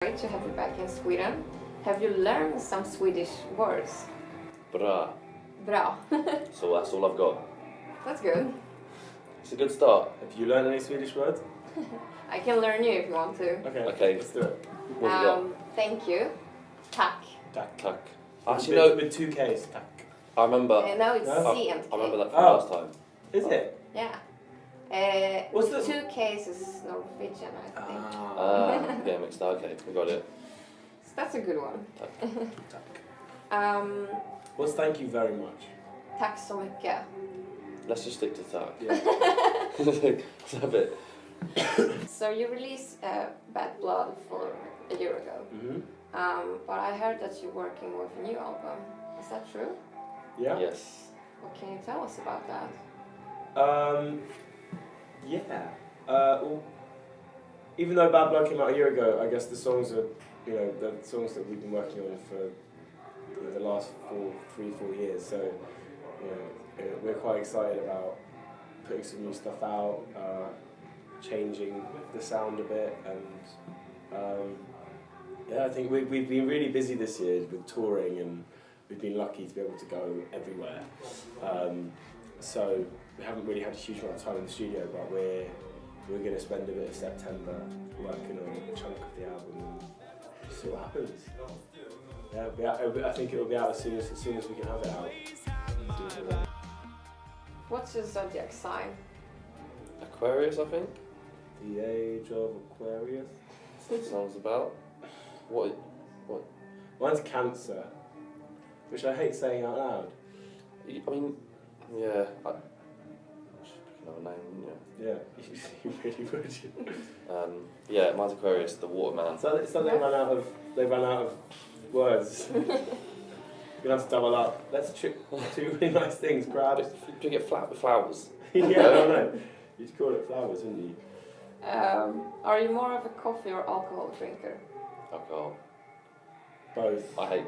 Great to have you back in Sweden. Have you learned some Swedish words? Bra. Bra. So that's all I've got. That's good. It's a good start. Have you learned any Swedish words? I can learn you if you want to. Okay. Let's do it. What have you got? Thank you. Tack. Tack. Tack. Actually, Actually, no. with two Ks. Tack. I remember. No, it's No? C and K. I remember that from Oh. last time. Is it? Yeah. What's the- 2 Ks is Norwegian, I think. Yeah, mixed up. Okay, we got it. So that's a good one. Tack. What's thank you very much? Tack så mycket. Let's just stick to tack. Yeah. It's a bit. So you released Bad Blood for a year ago. Mm-hmm. But I heard that you're working with a new album. Is that true? Yeah. Yes. What can you tell us about that? Yeah. Well, even though Bad Blood came out a year ago, I guess the songs are, the songs that we've been working on for the last 3-4 years. So, we're quite excited about putting some new stuff out, changing the sound a bit, and yeah, I think we've been really busy this year with touring, and we've been lucky to be able to go everywhere. So we haven't really had a huge amount of time in the studio, but we're going to spend a bit of September working on a chunk of the album and see what happens. Yeah, I think it will be out as soon as we can have it out. What's your zodiac sign? Aquarius, I think. The age of Aquarius. Sounds about. What? Mine's Cancer, which I hate saying out loud. I mean, yeah. I should pick another name, wouldn't you? Yeah, you really would. Yeah, mine's Aquarius, the waterman. So they ran out of words. You're gonna have to double up. Let's two really nice things. Crab. Do you get flat with flowers? Yeah, I don't know. You'd call it flowers, wouldn't you? Are you more of a coffee or alcohol drinker? Alcohol. Both. I hate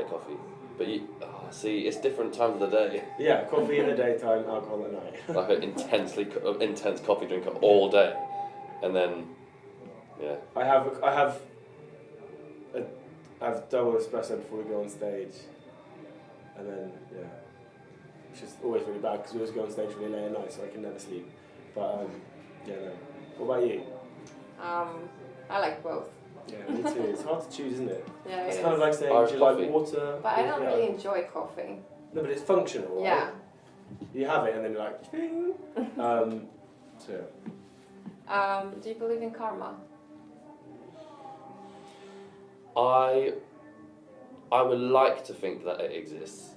coffee. But see, it's different times of the day. Yeah, coffee in the daytime, alcohol at night. Like an intense coffee drinker all day, and then yeah. I have double espresso before we go on stage, and then yeah, it's just always really bad because we always go on stage really late at night, so I can never sleep. But yeah, no. What about you? I like both. Yeah, me too. It's hard to choose, isn't it? Yeah, It's it kind of is. like saying, Irish do you coffee. like water? But I don't Yeah. really enjoy coffee. No, but it's functional, right? Yeah. You have it and then you're like, ding. So yeah. Do you believe in karma? I would like to think that it exists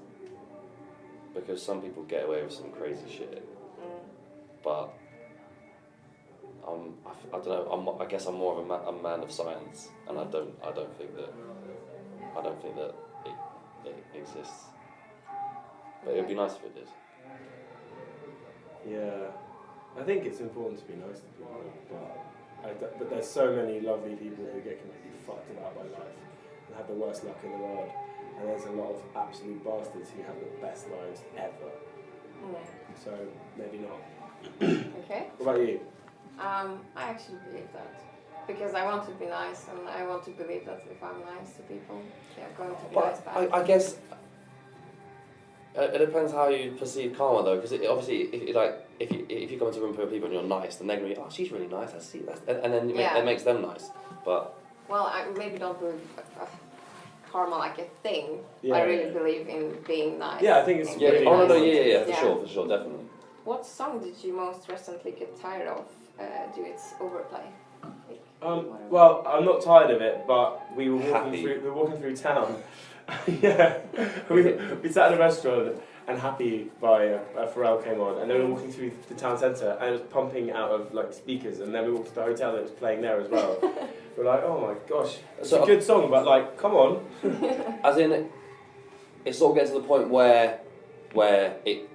because some people get away with some crazy shit, but I don't know. I guess I'm more of a man of science, and I don't think that it exists. But it'd be nice if it did. Yeah, I think it's important to be nice to people, but there's so many lovely people who get completely fucked about by life and have the worst luck in the world, and there's a lot of absolute bastards who have the best lives ever. So maybe not. Okay. What about you? I actually believe that. Because I want to be nice, and I want to believe that if I'm nice to people, they're going to be nice back. I guess it depends how you perceive karma, though, because obviously, if you come into a room full of people and you're nice, then they're going to be, oh, she's really nice, I see that, and then it makes them nice. But well, I maybe don't believe karma like a thing. Yeah, I really believe in being nice. Yeah, I think it's yeah, really oh no, nice. yeah, for sure, definitely. What song did you most recently get tired of? Do its overplay? Well, I'm not tired of it, but we were walking through town. Yeah, we sat in a restaurant and Happy by Pharrell came on, and then we were walking through the town centre and it was pumping out of like speakers, and then we walked to the hotel and it was playing there as well. We're like, oh my gosh, it's a good song, but like, come on. As in, it sort of gets to the point where it,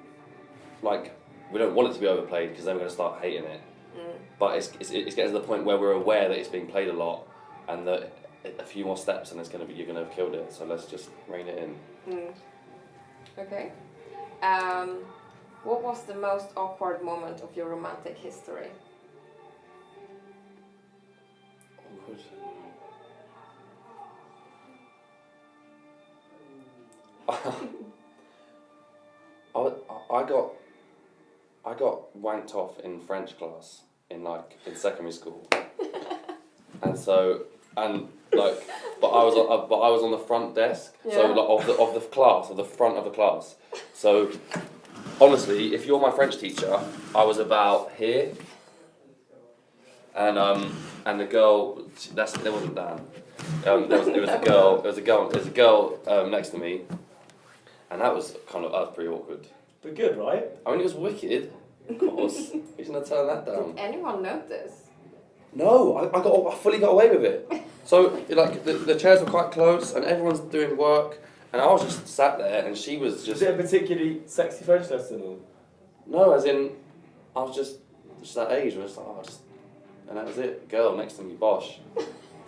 like, we don't want it to be overplayed because then we're going to start hating it. But it's getting to the point where we're aware that it's being played a lot, and that a few more steps and you're going to have killed it. So let's just rein it in. Okay. What was the most awkward moment of your romantic history? Awkward. I got wanked off in French class in secondary school, but I was on the front desk, so of the class, of the front of the class. So honestly, if you're my French teacher, I was about here, and the girl, there wasn't Dan. There was a girl next to me, and that was pretty awkward. But good, right? I mean, it was wicked. Of course, you shouldn't have turned that down. Did anyone notice? No, I fully got away with it. So the chairs were quite close, and everyone's doing work, and I was just sat there, and she was just. Is it a particularly sexy French lesson? Or? No, as in, I was just that age. I was just like, and that was it. Girl next to me, bosh,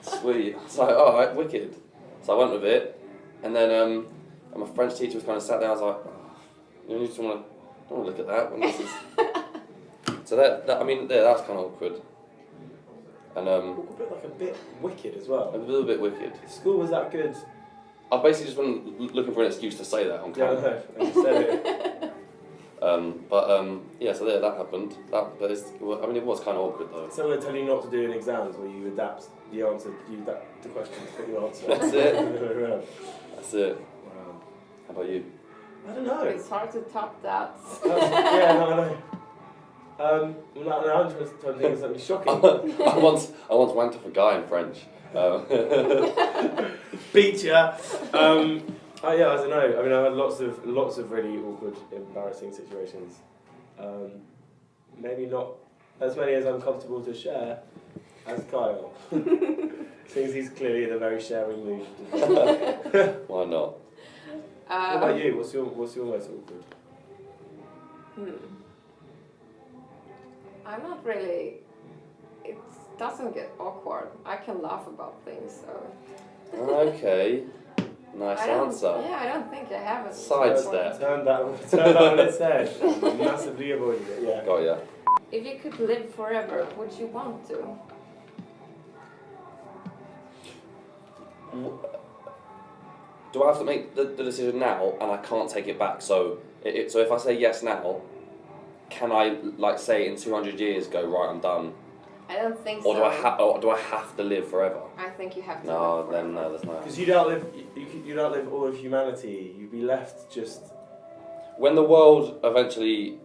sweet. It's like, all right, wicked. So I went with it, and then and my French teacher was kind of sat there. I was like, you just don't want to look at that when this is. So that's kind of awkward. And a bit wicked as well. A little bit wicked. School was that good? I basically just went looking for an excuse to say that on camera. Yeah, I know. You said it. So that happened. It was kind of awkward though. So they tell you not to do in exams where you adapt the answer, you adapt the question to fit your answer. That's it. That's it. Wow. How about you? I don't know. It's hard to top that. Yeah, no, I know. I'm trying to think of something shocking. I once wanked off a guy in French. Beat ya. I don't know. I mean, I've had lots of really awkward, embarrassing situations. Maybe not as many as I'm comfortable to share as Kyle. Since he's clearly in a very sharing mood. Why not? What about you? What's your most awkward? I'm not really. It doesn't get awkward. I can laugh about things, so. Okay. Nice answer. Yeah, I don't think I have a sidestep. Turn that on its head. Massively avoided it. Yeah. Got ya. If you could live forever, would you want to? Do I have to make the decision now, and I can't take it back? So if I say yes now, can I say in 200 years go right? I'm done. I don't think or so. Or do I have to live forever? I think you have to. No, then no, there's no. Because you'd outlive all of humanity. You'd be left just. When the world eventually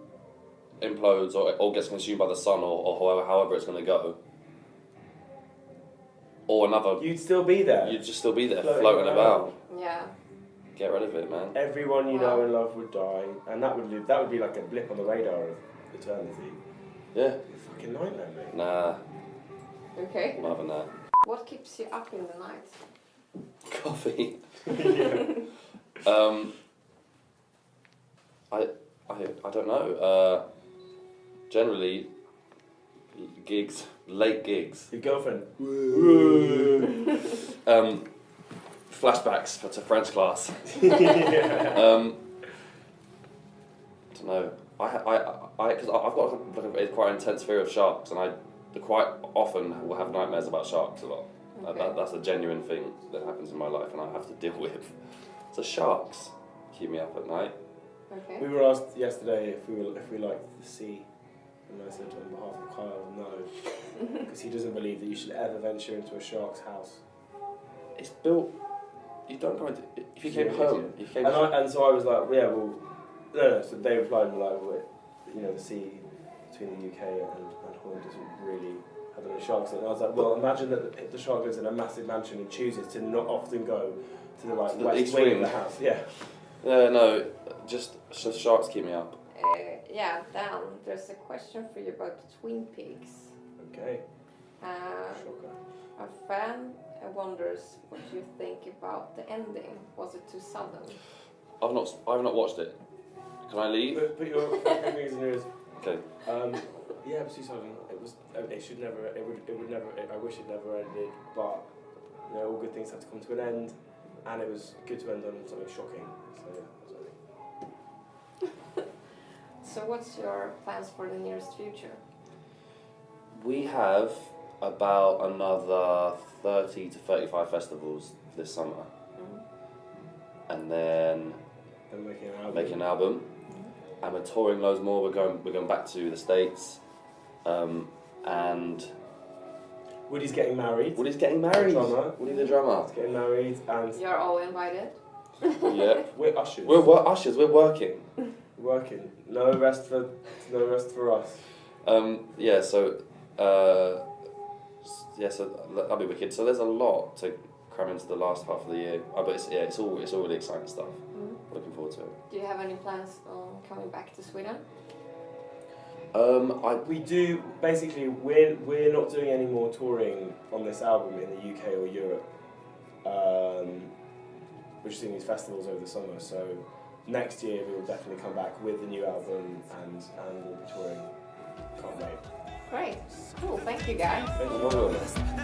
implodes or gets consumed by the sun or however it's going to go, or another. You'd still be there. You'd just still be there, floating about. Yeah. Get rid of it, man. Everyone you know and love would die, and that would be like a blip on the radar of eternity. Yeah. Fucking nightmare, mate. Nah. Okay. I'm having that. What keeps you up in the night? Coffee. I don't know. Generally, late gigs. Your girlfriend. Flashbacks to French class. I don't know. Because I've got a quite intense fear of sharks, and I quite often will have nightmares about sharks a lot. Okay. That's a genuine thing that happens in my life, and I have to deal with. So sharks keep me up at night. Okay. We were asked yesterday if we liked the sea, and I said on behalf of Kyle, no, because he doesn't believe that you should ever venture into a shark's house. It's built. You don't go into. If you came home, and so I was like, yeah, well, no. So they replied and were like, well, the sea between the UK and Holland doesn't really have any sharks in it. And I was like, well, imagine that the shark lives in a massive mansion and chooses to not often go to the west wing of the house. Yeah. No, just sharks keep me up. Dan, there's a question for you about Twin Peaks. Okay. A fan wonders what you think about the ending. Was it too sudden? I've not watched it. Can I leave? Put your fingers in your ears. Okay. Yeah, it was too sudden. It should never. It would never. I wish it never ended. But all good things have to come to an end, and it was good to end on something shocking. So yeah, that's So what's your plans for the nearest future? We have about another 30 to 35 festivals this summer. Mm-hmm. And then And making an album. Making an album, and we're touring loads more. We're going back to the States, and Woody's getting married. Woody's getting married. Drummer. Woody the drummer. He's getting married, and You're all invited. Yeah. we're ushers. We're ushers. We're working. Working. No rest for us. Yeah. So. Yeah. So that'll be wicked. So there's a lot to cram into the last half of the year. But it's all really exciting stuff. Looking forward to it. Do you have any plans on coming back to Sweden? We do. Basically, we're not doing any more touring on this album in the UK or Europe. We're just doing these festivals over the summer. So next year we will definitely come back with the new album and we'll be touring. Can't wait. Great. Cool. Thank you, guys. Thank you.